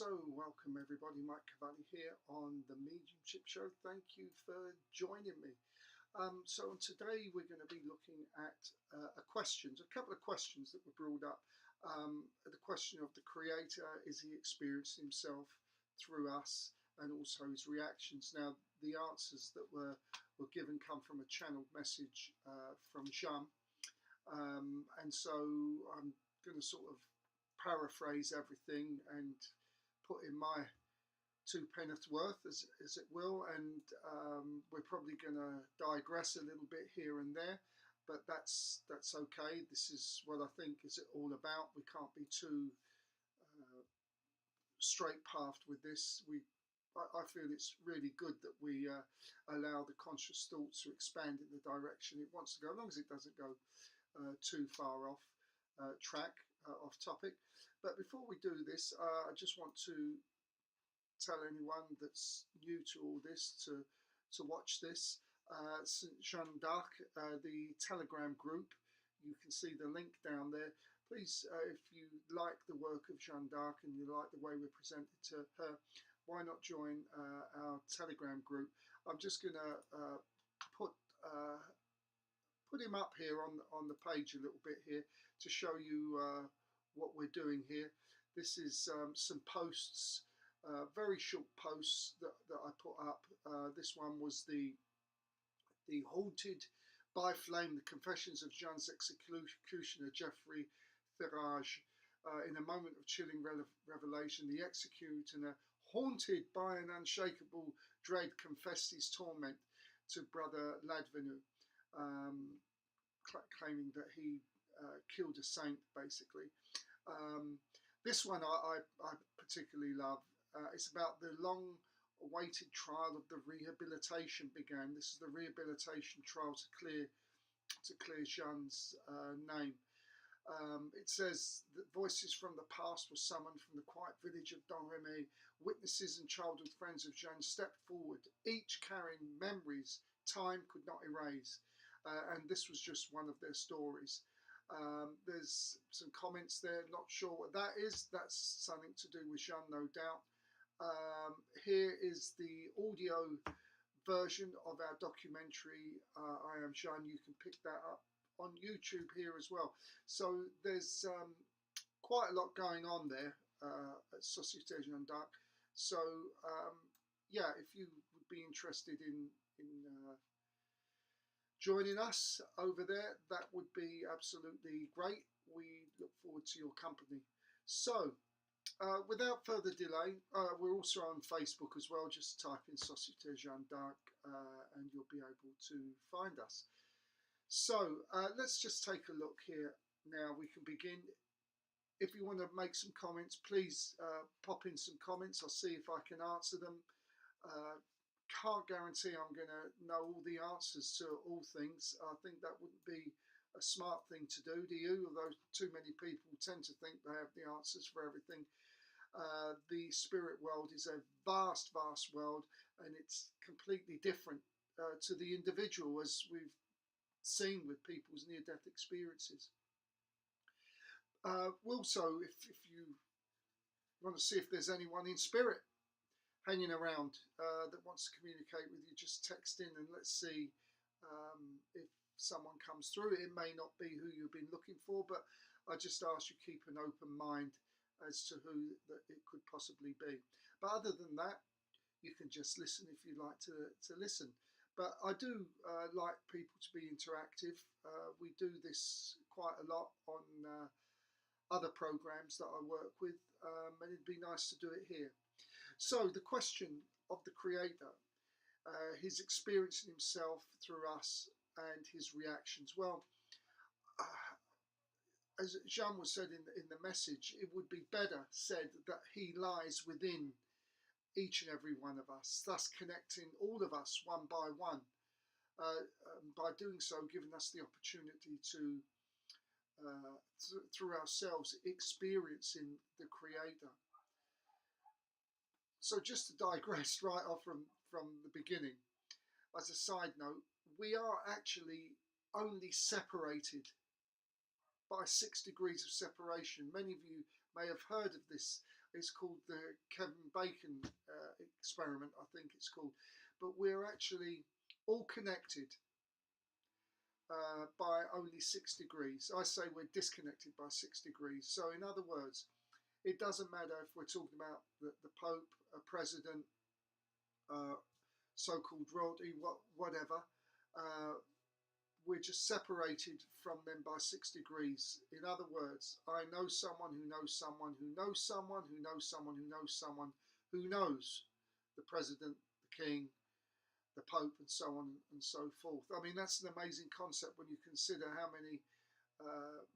So welcome everybody, Mike Cavalli here on the Mediumship Show. Thank you for joining me. So today we're going to be looking at a couple of questions that were brought up. The question of the Creator, is he experiencing himself through us, and also his reactions. Now the answers that were given come from a channeled message from Jean, and so I'm going to sort of paraphrase everything and put in my two penneth worth, as it will, and we're probably going to digress a little bit here and there, but that's okay. This is what I think is it all about. We can't be too straight pathed with this. I feel it's really good that we allow the conscious thought to expand in the direction it wants to go, as long as it doesn't go too far off track, off topic. But before we do this, I just want to tell anyone that's new to all this to watch this. St. Jeanne d'Arc, the Telegram group, you can see the link down there. Please, if you like the work of Jeanne d'Arc and you like the way we're presented to her, why not join our Telegram group? I'm just going to put him up here on the page a little bit here to show you what we're doing here. This is some posts, very short posts that I put up. This one was the Haunted by Flame, the Confessions of Jeanne's Executioner, Geoffrey Thirage. In a moment of chilling revelation, the executioner, haunted by an unshakable dread, confessed his torment to Brother Ladvenu, claiming that he killed a saint, basically. This one I particularly love. It's about the long-awaited trial of the rehabilitation began. This is the rehabilitation trial to clear Jeanne's name. It says that voices from the past were summoned from the quiet village of Domremy. Witnesses and childhood friends of Jeanne stepped forward, each carrying memories time could not erase. And this was just one of their stories. There's some comments there, not sure what that is. That's something to do with Jeanne, no doubt. Here is the audio version of our documentary, I Am Jeanne. You can pick that up on YouTube here as well. So there's quite a lot going on there at Société Jeanne d'Arc. So yeah, if you would be interested in joining us over there, that would be absolutely great. We look forward to your company. So without further delay, we're also on Facebook as well. Just type in Société Jeanne d'Arc and you'll be able to find us. So let's just take a look here now. We can begin. If you want to make some comments, please pop in some comments. I'll see if I can answer them. Can't guarantee I'm going to know all the answers to all things. I think that wouldn't be a smart thing to do you? Although too many people tend to think they have the answers for everything. The spirit world is a vast, vast world, and it's completely different to the individual, as we've seen with people's near-death experiences. Also, if you want to see if there's anyone in spirit hanging around that wants to communicate with you, just text in and let's see if someone comes through. It may not be who you've been looking for, but I just ask you keep an open mind as to who that it could possibly be. But other than that, you can just listen if you'd like to listen. But I do like people to be interactive. We do this quite a lot on other programs that I work with, and it'd be nice to do it here. So the question of the Creator, his experiencing himself through us and his reactions. Well, as Jean was said in the message, it would be better said that he lies within each and every one of us, thus connecting all of us one by one. By doing so, giving us the opportunity to, through ourselves, experiencing the Creator. So just to digress right off from the beginning, as a side note, we are actually only separated by 6 degrees of separation. Many of you may have heard of this It's called the Kevin Bacon experiment, I think it's called. But we're actually all connected by only 6 degrees. I say we're disconnected by 6 degrees. So in other words, it doesn't matter if we're talking about the Pope, a president, so-called royalty, whatever. We're just separated from them by 6 degrees. In other words, I know someone who knows someone who knows someone who knows someone who knows someone who knows the president, the king, the Pope, and so on and so forth. I mean, that's an amazing concept when you consider how many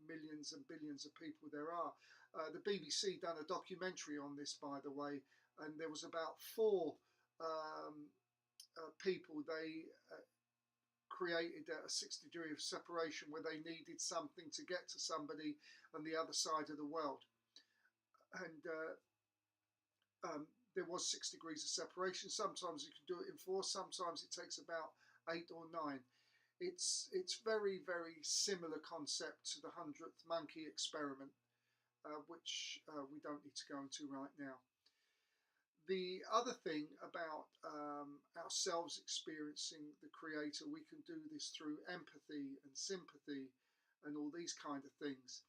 millions and billions of people there are. The BBC done a documentary on this, by the way, and there was about 4 people. They created a 6 degree of separation where they needed something to get to somebody on the other side of the world. And there was 6 degrees of separation. Sometimes you can do it in 4, sometimes it takes about 8 or 9. It's very, very similar concept to the 100th monkey experiment, which we don't need to go into right now. The other thing about ourselves experiencing the Creator, we can do this through empathy and sympathy and all these kind of things.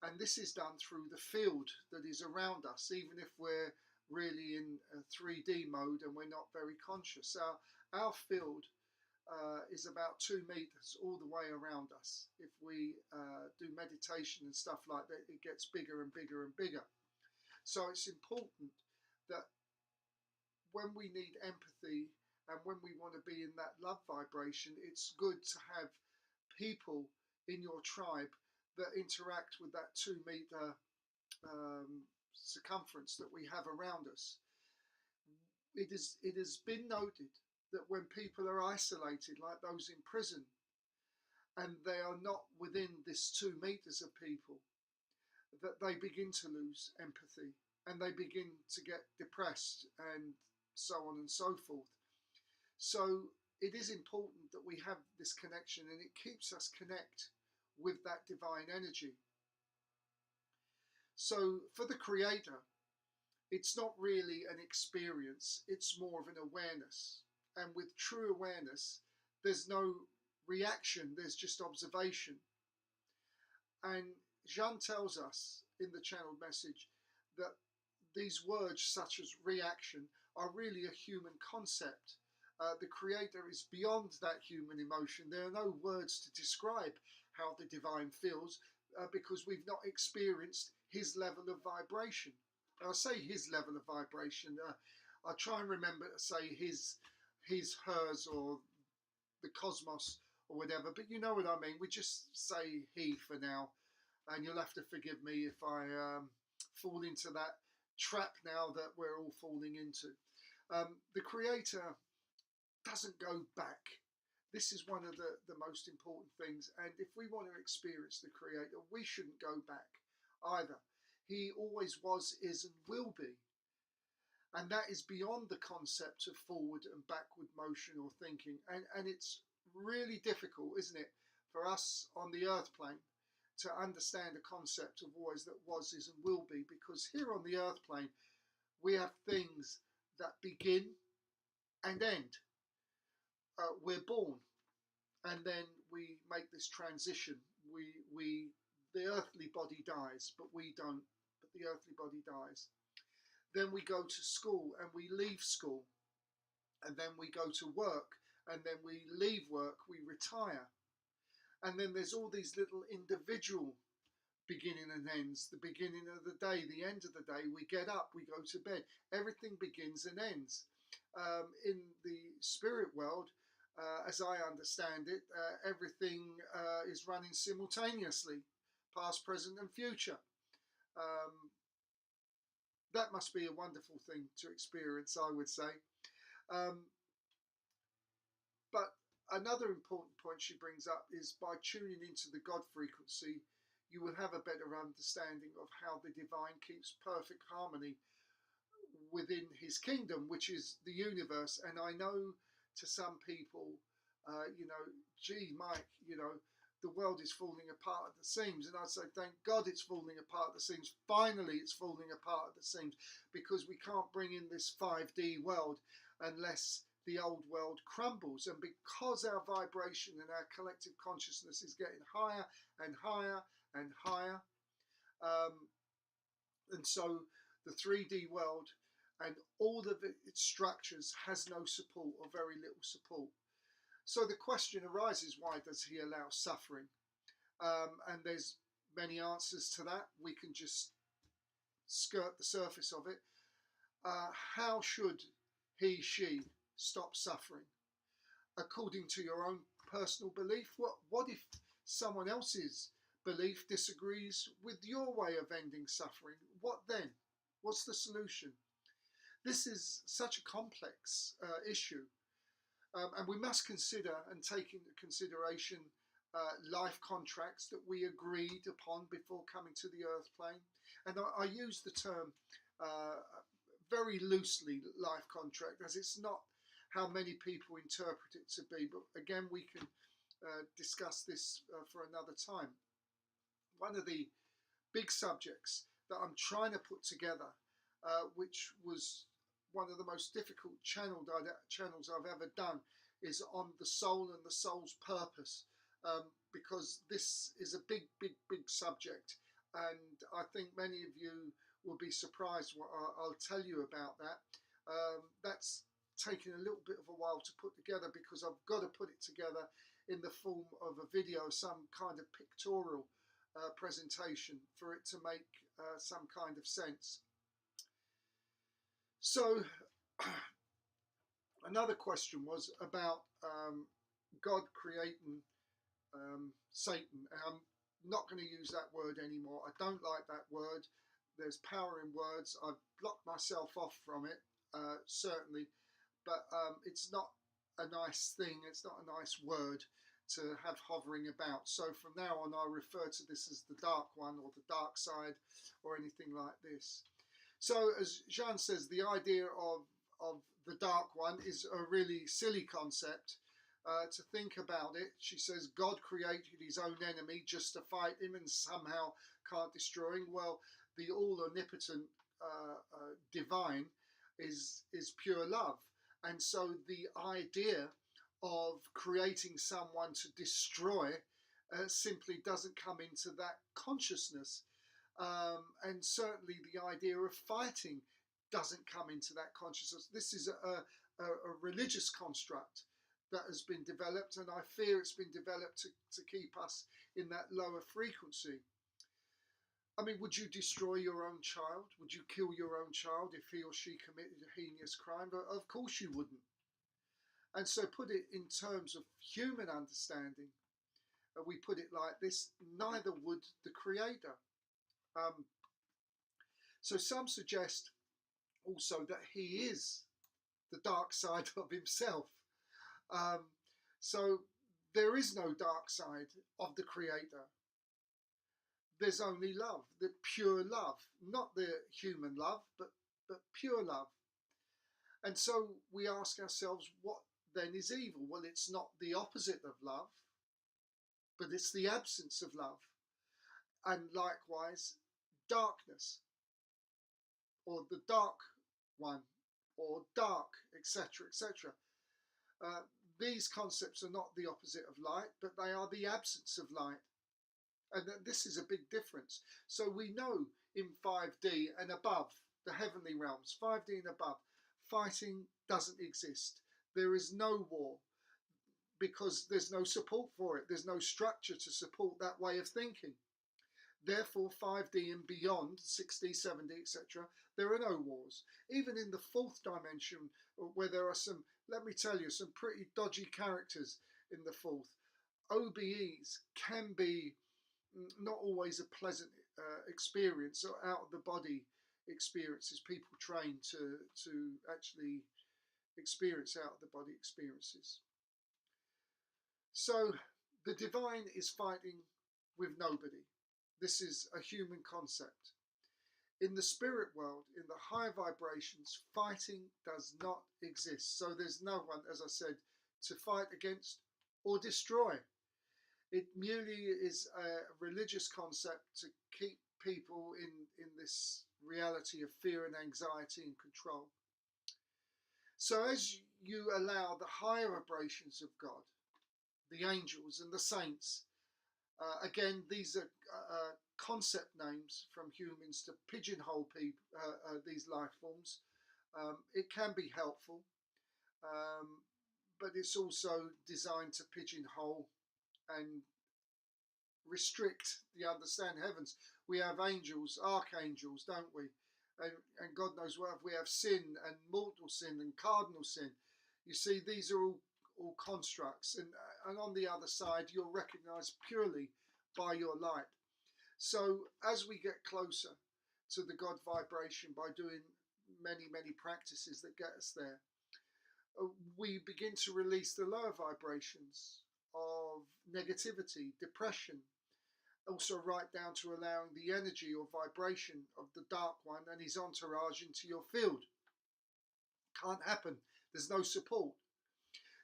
And this is done through the field that is around us, even if we're really in a 3D mode and we're not very conscious. Our field is about 2 meters all the way around us. If we do meditation and stuff like that, it gets bigger and bigger and bigger. So it's important that when we need empathy and when we want to be in that love vibration, it's good to have people in your tribe that interact with that 2 meter circumference that we have around us. It has been noted that when people are isolated, like those in prison, and they are not within this 2 meters of people, that they begin to lose empathy and they begin to get depressed and so on and so forth. So it is important that we have this connection, and it keeps us connect with that divine energy. So for the Creator, it's not really an experience, it's more of an awareness. And with true awareness, there's no reaction, there's just observation. And Jean tells us in the channeled message that these words such as reaction are really a human concept. The Creator is beyond that human emotion. There are no words to describe how the divine feels because we've not experienced his level of vibration. I say his level of vibration. I try and remember to say his, hers, or the cosmos, or whatever. But you know what I mean. We just say he for now. And you'll have to forgive me if I fall into that trap now that we're all falling into. The Creator doesn't go back. This is one of the most important things. And if we want to experience the Creator, we shouldn't go back either. He always was, is, and will be. And that is beyond the concept of forward and backward motion or thinking. And it's really difficult, isn't it, for us on the earth plane to understand the concept of always, that was, is, and will be. Because here on the earth plane, we have things that begin and end. We're born, and then we make this transition. The earthly body dies, but we don't. But the earthly body dies. Then we go to school, and we leave school, and then we go to work, and then we leave work, we retire, and then there's all these little individual beginning and ends. The beginning of the day, the end of the day. We get up, we go to bed. Everything begins and ends. In the spirit world, as I understand it, everything is running simultaneously, past, present and future. That must be a wonderful thing to experience, I would say. But another important point she brings up is by tuning into the God frequency, you will have a better understanding of how the divine keeps perfect harmony within his kingdom, which is the universe. And I know to some people, gee, Mike, the world is falling apart at the seams. And I'd say, thank God it's falling apart at the seams. Finally, it's falling apart at the seams, because we can't bring in this 5D world unless the old world crumbles. And because our vibration and our collective consciousness is getting higher and higher and higher, and so the 3D world and all of its structures has no support or very little support. So the question arises, why does he allow suffering? And there's many answers to that. We can just skirt the surface of it. How should he, she stop suffering? According to your own personal belief. What if someone else's belief disagrees with your way of ending suffering? What then? What's the solution? This is such a complex issue. And we must consider and take into consideration life contracts that we agreed upon before coming to the earth plane. And I use the term very loosely, life contract, as it's not how many people interpret it to be. But again, we can discuss this for another time. One of the big subjects that I'm trying to put together, which was one of the most difficult channels I've ever done, is on the soul and the soul's purpose, because this is a big subject, and I think many of you will be surprised what I'll tell you about that. That's taken a little bit of a while to put together, because I've got to put it together in the form of a video, some kind of pictorial presentation, for it to make some kind of sense. So another question was about God creating Satan. And I'm not going to use that word anymore. I don't like that word. There's power in words. I've blocked myself off from it, certainly, but it's not a nice thing. It's not a nice word to have hovering about. So from now on, I refer to this as the dark one, or the dark side, or anything like this. So as Jeanne says, the idea of the dark one is a really silly concept to think about it. She says God created his own enemy just to fight him and somehow can't destroy him. Well, the all omnipotent divine is pure love. And so the idea of creating someone to destroy simply doesn't come into that consciousness. And certainly the idea of fighting doesn't come into that consciousness. This is a religious construct that has been developed, and I fear it's been developed to keep us in that lower frequency. I mean, would you destroy your own child? Would you kill your own child if he or she committed a heinous crime? But of course you wouldn't. And so put it in terms of human understanding, we put it like this: neither would the Creator. So some suggest also that he is the dark side of himself. So there is no dark side of the Creator. There's only love, the pure love, not the human love, but pure love. And so we ask ourselves, what then is evil? Well, it's not the opposite of love, but it's the absence of love. And likewise, darkness, or the dark one, or dark, etc., etc. These concepts are not the opposite of light, but they are the absence of light. And this is a big difference. So we know in 5D and above, the heavenly realms, 5D and above, fighting doesn't exist. There is no war, because there's no support for it. There's no structure to support that way of thinking. Therefore, 5D and beyond, 6D, 7D, etc., there are no wars. Even in the fourth dimension, where there are some, let me tell you, some pretty dodgy characters in the fourth, OBEs can be not always a pleasant experience, or out of the body experiences. People train to actually experience out of the body experiences. So the divine is fighting with nobody. This is a human concept. In the spirit world, in the higher vibrations, fighting does not exist. So there's no one, as I said, to fight against or destroy. It merely is a religious concept to keep people in this reality of fear and anxiety and control. So as you allow the higher vibrations of God, the angels and the saints, again, these are concept names from humans to pigeonhole people, these life forms. It can be helpful, but it's also designed to pigeonhole and restrict the understanding heavens. We have angels, archangels, don't we? And God knows what we have sin and mortal sin and cardinal sin. You see, these are all constructs, and on the other side, you're recognized purely by your light. So as we get closer to the God vibration by doing many practices that get us there, we begin to release the lower vibrations of negativity, depression, also right down to allowing the energy or vibration of the dark one and his entourage into your field. Can't happen. There's no support.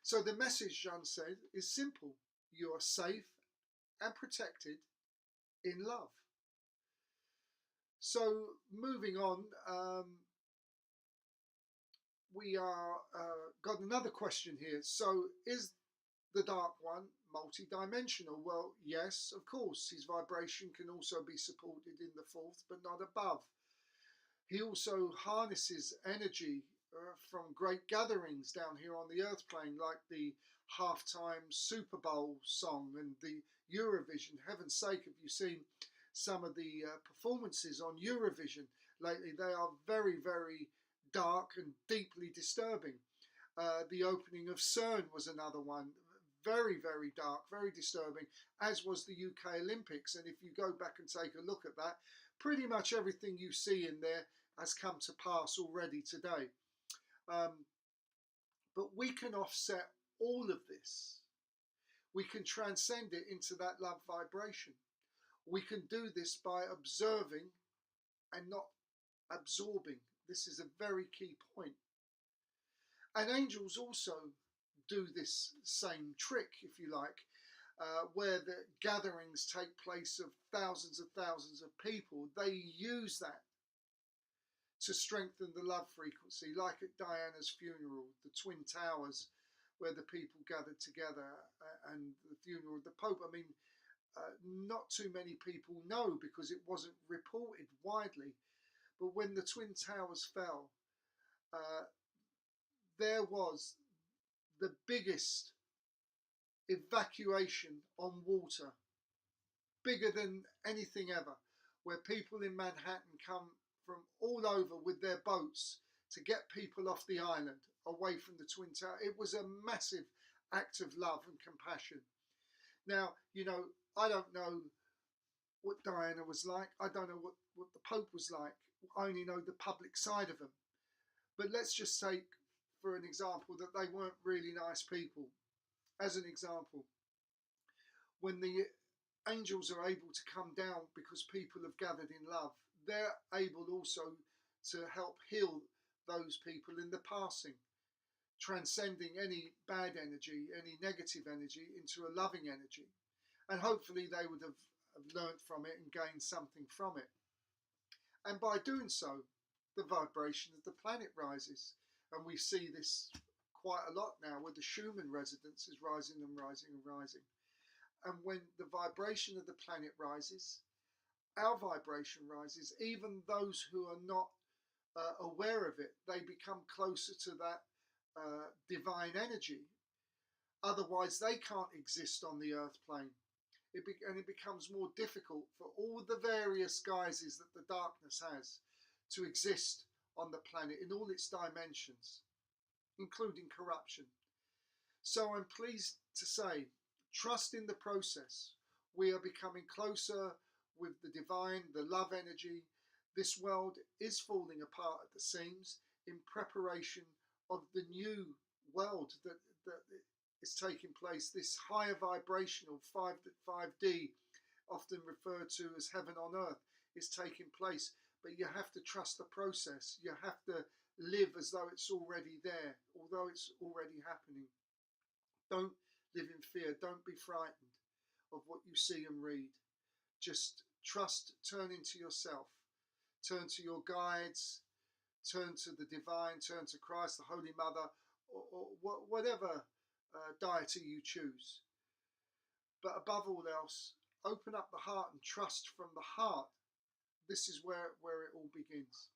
So the message, Jean said, is simple. You are safe and protected in love. So moving on, we are got another question here. So is the dark one multi-dimensional? Well, yes, of course. His vibration can also be supported in the fourth, but not above. He also harnesses energy from great gatherings down here on the earth plane, like the halftime Super Bowl song and the Eurovision. Heaven's sake, have you seen some of the performances on Eurovision lately? They are very dark and deeply disturbing. The opening of CERN was another one. Very dark, very disturbing, as was the UK Olympics. And if you go back and take a look at that, pretty much everything you see in there has come to pass already today. But we can offset all of this. We can transcend it into that love vibration. We can do this by observing and not absorbing. This is a very key point. And angels also do this same trick, if you like, where the gatherings take place of thousands of people. They use that to strengthen the love frequency, like at Diana's funeral, the Twin Towers, where the people gathered together, and the funeral of the Pope. I mean, not too many people know because it wasn't reported widely. But when the Twin Towers fell, there was the biggest evacuation on water, bigger than anything ever, where people in Manhattan come from all over with their boats to get people off the island, away from the Twin Towers. It was a massive act of love and compassion. Now, you know, I don't know what Diana was like. I don't know what the Pope was like. I only know the public side of them. But let's just take, for an example, that they weren't really nice people. As an example, when the angels are able to come down because people have gathered in love, they're able also to help heal those people in the passing, transcending any bad energy, any negative energy into a loving energy. And hopefully they would have learnt from it and gained something from it. And by doing so, the vibration of the planet rises. And we see this quite a lot now, where the Schumann resonance is rising and rising and rising. And when the vibration of the planet rises, our vibration rises. Even those who are not aware of it, they become closer to that divine energy. Otherwise, they can't exist on the earth plane. And it becomes more difficult for all the various guises that the darkness has to exist on the planet in all its dimensions, including corruption. So I'm pleased to say, trust in the process. We are becoming closer with the divine, the love energy. This world is falling apart at the seams in preparation of the new world that is taking place. This higher vibrational 5D, often referred to as heaven on earth, is taking place. But you have to trust the process. You have to live as though it's already there, although it's already happening. Don't live in fear. Don't be frightened of what you see and read. Just trust, turn into yourself, turn to your guides, turn to the divine, turn to Christ, the Holy Mother, or whatever deity you choose. But above all else, open up the heart and trust from the heart. This is where it all begins.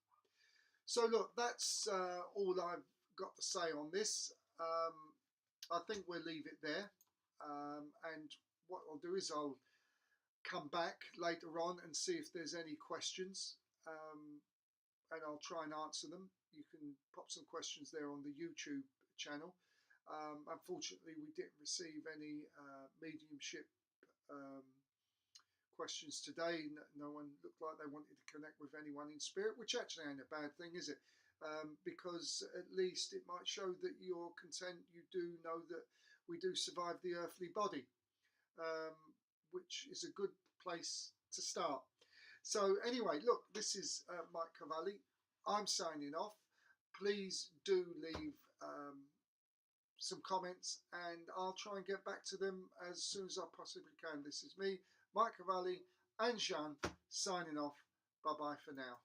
So look, that's all I've got to say on this. I think we'll leave it there. And what I'll do is I'll come back later on and see if there's any questions. And I'll try and answer them. You can pop some questions there on the YouTube channel. Unfortunately, we didn't receive any mediumship questions today. No one looked like they wanted to connect with anyone in spirit, which actually ain't a bad thing, is it? Because at least it might show that you're content. You do know that we do survive the earthly body, which is a good place to start. So anyway, look, this is Mike Cavalli. I'm signing off. Please do leave some comments and I'll try and get back to them as soon as I possibly can. This is me, Mike Cavalli, and Jean signing off. Bye-bye for now.